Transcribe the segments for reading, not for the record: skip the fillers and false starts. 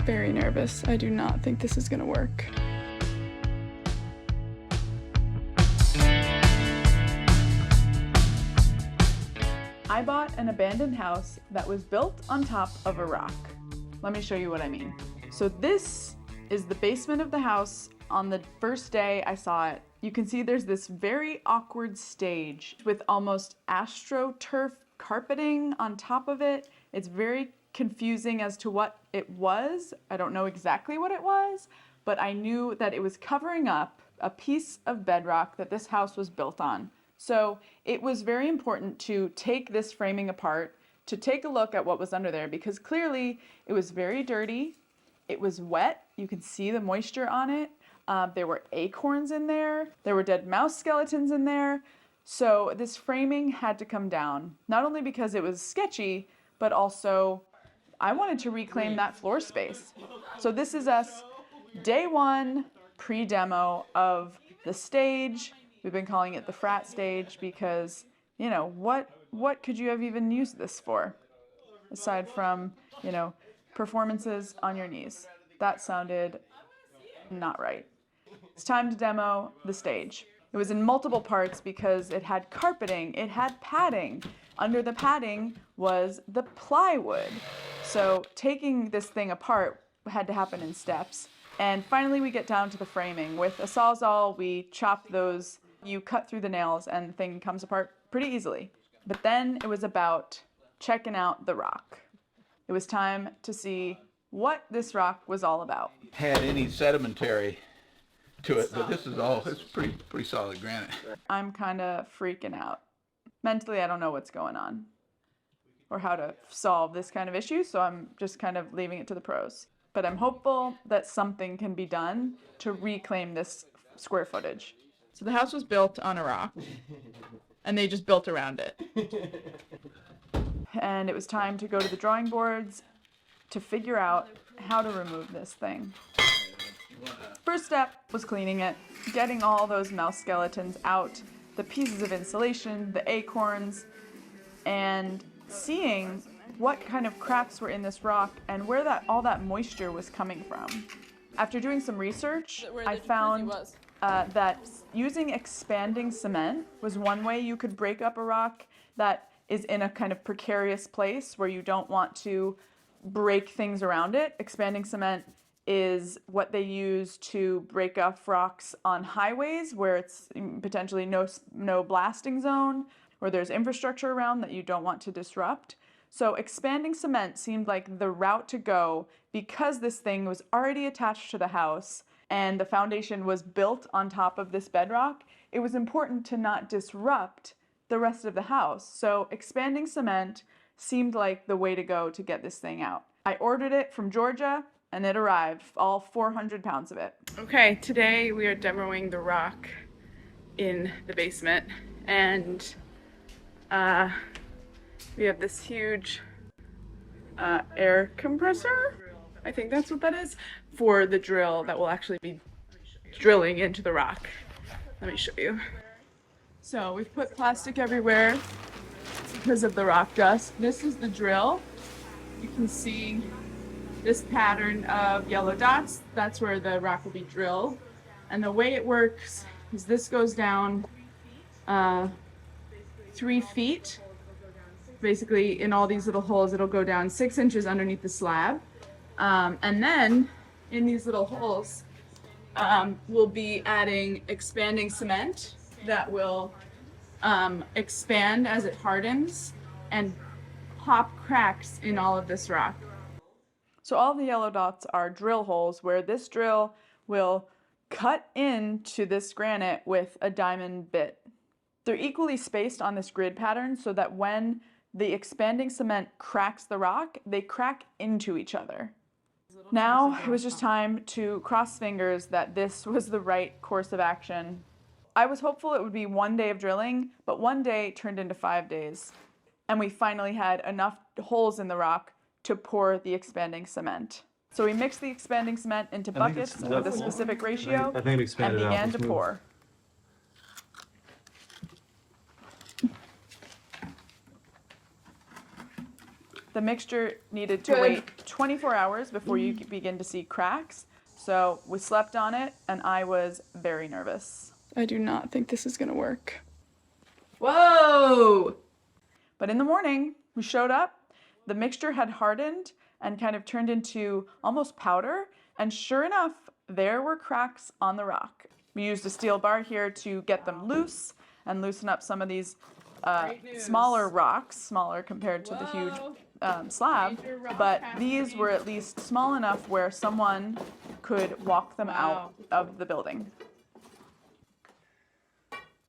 very nervous. I do not think this is gonna work. I bought an abandoned house that was built on top of a rock. Let me show you what I mean. So this is the basement of the house. On the first day I saw it, you can see there's this very awkward stage with almost astroturf carpeting on top of it. It's very confusing as to what it was. I don't know exactly what it was, but I knew that it was covering up a piece of bedrock that this house was built on. So it was very important to take this framing apart, to take a look at what was under there, because clearly it was very dirty. It was wet. You could see the moisture on it. There were acorns in there. There were dead mouse skeletons in there. So this framing had to come down, not only because it was sketchy, but also I wanted to reclaim that floor space. So this is us, day one, pre-demo of the stage. We've been calling it the frat stage because, you know, what could you have even used this for? Aside from, you know, performances on your knees. That sounded not right. It's time to demo the stage. It was in multiple parts because it had carpeting, it had padding. Under the padding was the plywood. So taking this thing apart had to happen in steps. And finally we get down to the framing. With a Sawzall, we chop those, you cut through the nails and the thing comes apart pretty easily. But then it was about checking out the rock. It was time to see what this rock was all about. Had any sedimentary to it, but this is all, it's pretty solid granite. I'm kind of freaking out. Mentally, I don't know what's going on or how to solve this kind of issue, so I'm just kind of leaving it to the pros. But I'm hopeful that something can be done to reclaim this square footage. So the house was built on a rock, and they just built around it. And it was time to go to the drawing boards to figure out how to remove this thing. First step was cleaning it, getting all those mouse skeletons out, the pieces of insulation, the acorns, and seeing what kind of cracks were in this rock and where all that moisture was coming from. After doing some research, I found that using expanding cement was one way you could break up a rock that is in a kind of precarious place where you don't want to break things around it. Expanding cement is what they use to break off rocks on highways where it's potentially no blasting zone, where there's infrastructure around that you don't want to disrupt. So expanding cement seemed like the route to go because this thing was already attached to the house and the foundation was built on top of this bedrock. It was important to not disrupt the rest of the house. So expanding cement seemed like the way to go to get this thing out. I ordered it from Georgia and it arrived, all 400 pounds of it. Okay, today we are demoing the rock in the basement, and we have this huge air compressor, I think that's what that is, for the drill that will actually be drilling into the rock. Let me show you. So we've put plastic everywhere because of the rock dust. This is the drill. You can see this pattern of yellow dots. That's where the rock will be drilled. And the way it works is this goes down 3 feet. Basically, in all these little holes, it'll go down 6 inches underneath the slab. And then in these little holes, we'll be adding expanding cement that will expand as it hardens and pop cracks in all of this rock. So all the yellow dots are drill holes where this drill will cut into this granite with a diamond bit. They're equally spaced on this grid pattern so that when the expanding cement cracks the rock, they crack into each other. Now it was just time to cross fingers that this was the right course of action. I was hopeful it would be 1 day of drilling, but 1 day turned into 5 days. And we finally had enough holes in the rock to pour the expanding cement. So we mixed the expanding cement into buckets with a specific ratio and began to pour. The mixture needed to wait 24 hours before you begin to see cracks. So we slept on it, and I was very nervous. I do not think this is gonna work. Whoa! But in the morning, we showed up. The mixture had hardened and kind of turned into almost powder. And sure enough, there were cracks on the rock. We used a steel bar here to get them loose and loosen up some of these smaller rocks, smaller compared to the huge slab. But these were at least small enough where someone could walk them out of the building.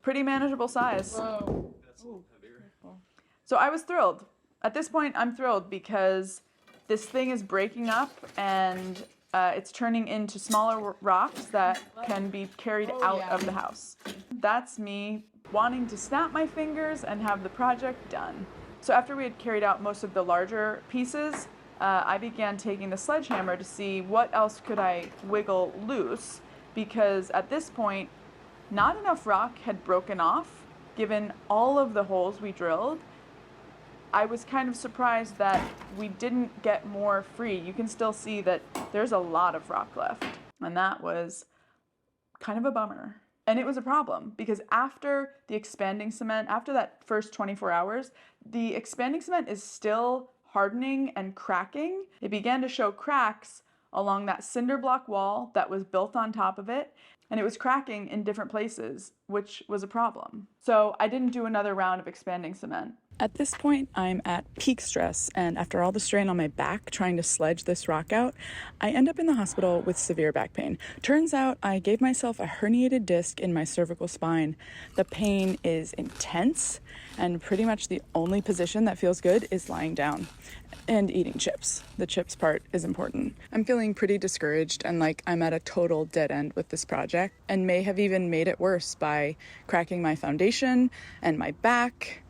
Pretty manageable size. Whoa. So I was thrilled. At this point, I'm thrilled because this thing is breaking up and it's turning into smaller rocks that can be carried out of the house. That's me wanting to snap my fingers and have the project done. So after we had carried out most of the larger pieces, I began taking the sledgehammer to see what else could I wiggle loose, because at this point, not enough rock had broken off, given all of the holes we drilled. I was kind of surprised that we didn't get more free. You can still see that there's a lot of rock left, and that was kind of a bummer. And it was a problem because after the expanding cement, after that first 24 hours, the expanding cement is still hardening and cracking. It began to show cracks along that cinder block wall that was built on top of it, and it was cracking in different places, which was a problem. So I didn't do another round of expanding cement. At this point, I'm at peak stress, and after all the strain on my back trying to sledge this rock out, I end up in the hospital with severe back pain. Turns out I gave myself a herniated disc in my cervical spine. The pain is intense, and pretty much the only position that feels good is lying down and eating chips. The chips part is important. I'm feeling pretty discouraged and like I'm at a total dead end with this project, and may have even made it worse by cracking my foundation and my back.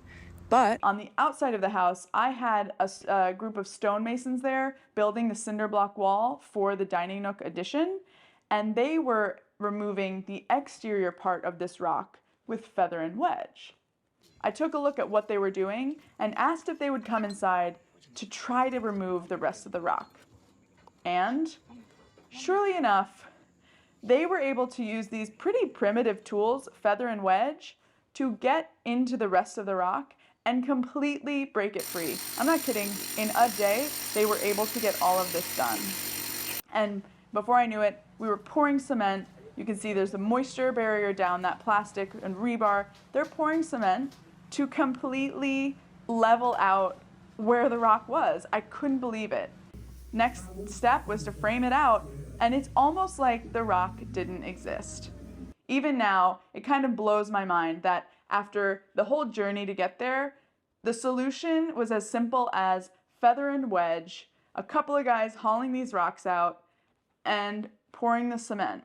But on the outside of the house, I had a group of stonemasons there building the cinder block wall for the dining nook addition, and they were removing the exterior part of this rock with feather and wedge. I took a look at what they were doing and asked if they would come inside to try to remove the rest of the rock. And surely enough, they were able to use these pretty primitive tools, feather and wedge, to get into the rest of the rock and completely break it free. I'm not kidding. In a day, they were able to get all of this done. And before I knew it, we were pouring cement. You can see there's a moisture barrier down that plastic and rebar. They're pouring cement to completely level out where the rock was. I couldn't believe it. Next step was to frame it out, and it's almost like the rock didn't exist. Even now, it kind of blows my mind that after the whole journey to get there, the solution was as simple as feather and wedge, a couple of guys hauling these rocks out, and pouring the cement.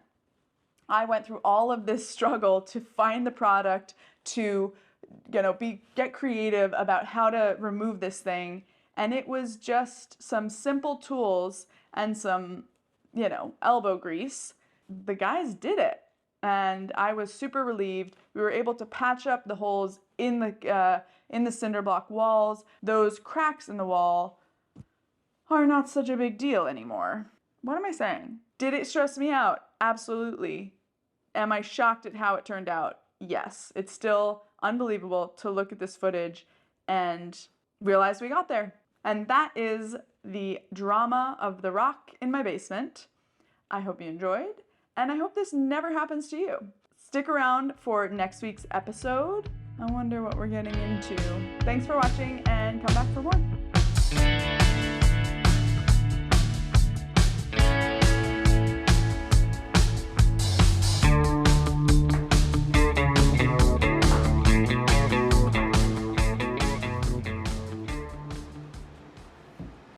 I went through all of this struggle to find the product, to get creative about how to remove this thing, and it was just some simple tools and some, elbow grease. The guys did it. And I was super relieved. We were able to patch up the holes in the cinder block walls. Those cracks in the wall are not such a big deal anymore. What am I saying? Did it stress me out? Absolutely. Am I shocked at how it turned out? Yes. It's still unbelievable to look at this footage and realize we got there. And that is the drama of the rock in my basement. I hope you enjoyed. And I hope this never happens to you. Stick around for next week's episode. I wonder what we're getting into. Thanks for watching and come back for more.